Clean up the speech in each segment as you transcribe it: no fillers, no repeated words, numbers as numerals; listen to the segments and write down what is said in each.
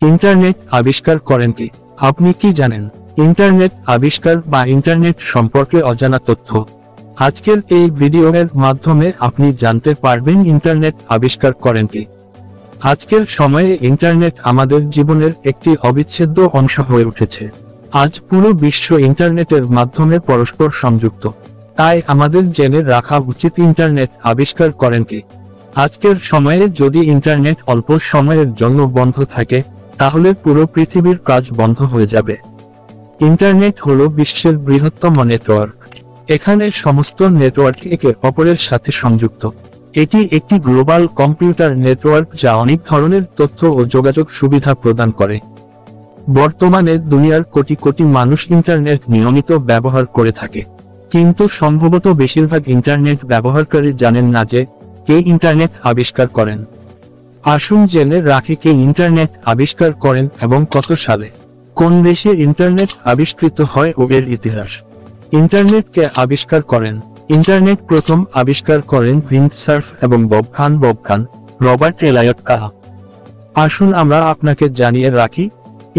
Internet আবিষ্কার করেন কে? আপনি কি জানেন ইন্টারনেট আবিষ্কার বা ইন্টারনেট সম্পর্কে অজানা তথ্য? আজকের এই ভিডিওর মাধ্যমে আপনি জানতে পারবেন ইন্টারনেট আবিষ্কার করেন কে। আজকের সময়ে ইন্টারনেট আমাদের জীবনের একটি অবিচ্ছেদ্য অংশ হয়ে উঠেছে। আজ পুরো বিশ্ব ইন্টারনেটের মাধ্যমে পরস্পর সংযুক্ত। তাই আমাদের জেনে রাখা উচিত ইন্টারনেট আবিষ্কার করেন কে। আজকের সময়ে যদি ইন্টারনেট অল্প সময়ের জন্য বন্ধ থাকে, তাহলে পুরো পৃথিবীর কাজ বন্ধ হয়ে যাবে। ইন্টারনেট হলো বিশ্বের বৃহত্তম নেটওয়ার্ক। এখানে সমস্ত নেটওয়ার্ক একে অপরের সাথে সংযুক্ত। এটি একটি গ্লোবাল কম্পিউটার নেটওয়ার্ক যা অনেক ধরনের তথ্য ও যোগাযোগ সুবিধা প্রদান করে। বর্তমানে দুনিয়ার কোটি কোটি মানুষ ইন্টারনেট নিয়মিত ব্যবহার করে থাকে, কিন্তু সম্ভবত বেশিরভাগ ইন্টারনেট ব্যবহারকারী জানেন না যে কে ইন্টারনেট আবিষ্কার করেন। আসুন জেনে রাখি কে ইন্টারনেট আবিষ্কার করেন এবং কত সালে, কোন দেশে ইন্টারনেট আবিষ্কৃত হয় ও এর ইতিহাস। ইন্টারনেটকে আবিষ্কার করেন। ইন্টারনেট প্রথম আবিষ্কার করেন উইন্ডসার্ফ এবং বব খান রবার্ট এলায়ট কাহা। আসুন আমরা আপনাকে জানিয়ে রাখি,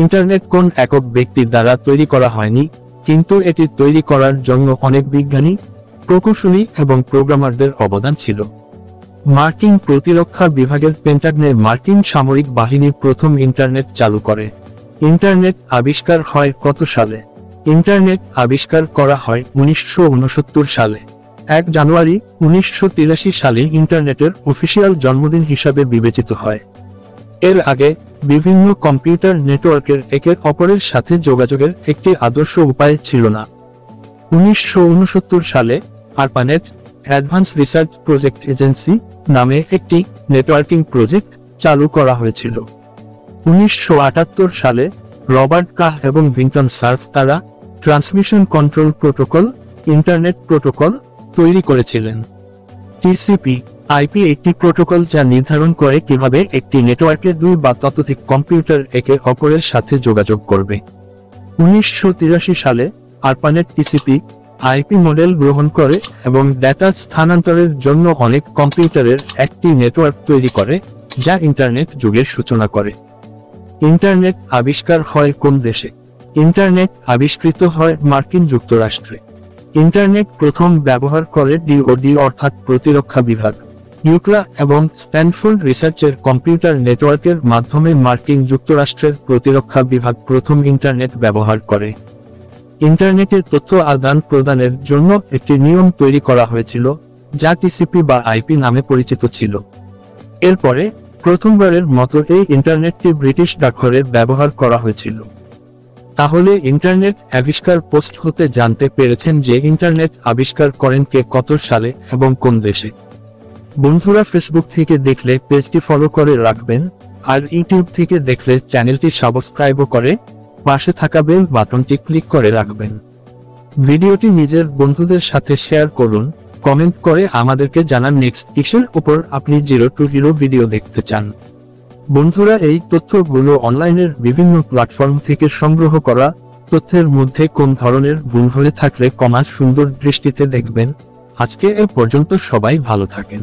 ইন্টারনেট কোন একক ব্যক্তির দ্বারা তৈরি করা হয়নি, কিন্তু এটি তৈরি করার জন্য অনেক বিজ্ঞানী, প্রকৌশলী এবং প্রোগ্রামারদের অবদান ছিল। মার্কিন প্রতিরক্ষা বিভাগের পেন্টাগনে মার্কিন সামরিক বাহিনী প্রথম ইন্টারনেট চালু করে। ইন্টারনেট আবিষ্কার হয় কত সালে? ইন্টারনেট আবিষ্কার করা হয় 1969 সালে। 1 জানুয়ারি 1983 সালে ইন্টারনেটের অফিসিয়াল জন্মদিন হিসাবে বিবেচিত হয়। এর আগে বিভিন্ন কম্পিউটার নেটওয়ার্কের একে অপরের সাথে যোগাযোগের একটি আদর্শ উপায় ছিল না। 1969 সালে ARPANET advance research project agency নামে একটি নেটওয়ার্কিং প্রজেক্ট চালু করা হয়েছিল। 1978 সালে রবার্ট কাহ এবং ভিন্টন সার্ফ তারা transmission control protocol, internet protocol তৈরি করেছিলেন। টিসিপি আইপি একটি প্রোটোকল যা নির্ধারণ করে কিভাবে একটি নেটওয়ার্কে দুই বা ততোধিক কম্পিউটার একে অপরের সাথে যোগাযোগ করবে। 1983 সালে আরপানেট টিসিপি আইপি মডেল গ্রহণ করে এবং ডেটা স্থানান্তরের জন্য অনেক কম্পিউটারের একটি নেটওয়ার্ক তৈরি করে, যা ইন্টারনেট যুগের সূচনা করে। ইন্টারনেট আবিষ্কার হয় কোন দেশে? ইন্টারনেট আবিষ্কৃত হয় মার্কিন যুক্তরাষ্ট্রে। ইন্টারনেট প্রথম ব্যবহার করে ডিওডি অর্থাৎ প্রতিরক্ষা বিভাগ। ইউক্লা এবং স্ট্যানফোর্ড রিসার্চের কম্পিউটার নেটওয়ার্কের মাধ্যমে মার্কিন যুক্তরাষ্ট্রের প্রতিরক্ষা বিভাগ প্রথম ইন্টারনেট ব্যবহার করে। ইন্টারনেটে তথ্য আদান প্রদানের জন্য একটি নিয়ম তৈরি করা হয়েছিল, যা টিসিপি বা আইপি নামে পরিচিত ছিল। এরপরে প্রথমবারের মতো এই ইন্টারনেটটি ব্রিটিশ ডাকঘরে ব্যবহার করা হয়েছিল। তাহলে ইন্টারনেট আবিষ্কার পোস্ট হতে জানতে পেরেছেন যে ইন্টারনেট আবিষ্কার করেন কে, কত সালে এবং কোন দেশে। বন্ধুরা, ফেসবুক থেকে দেখলে পেজটি ফলো করে রাখবেন, আর ইউটিউব থেকে দেখলে চ্যানেলটি সাবস্ক্রাইব করে পাশে থাকা বেল বাটনটি ক্লিক করে রাখবেন। ভিডিওটি নিজের বন্ধুদের সাথে শেয়ার করুন, কমেন্ট করে আমাদেরকে জানান নেক্সট কিসের উপর আপনি 0 to Hero ভিডিও দেখতে চান। বন্ধুরা, এই তথ্যগুলো অনলাইনের বিভিন্ন প্ল্যাটফর্ম থেকে সংগ্রহ করা। তথ্যের মধ্যে কোন ধরনের ভুল হয়ে থাকলে সুন্দর দৃষ্টিতে দেখবেন। আজকে এ পর্যন্ত, সবাই ভালো থাকেন।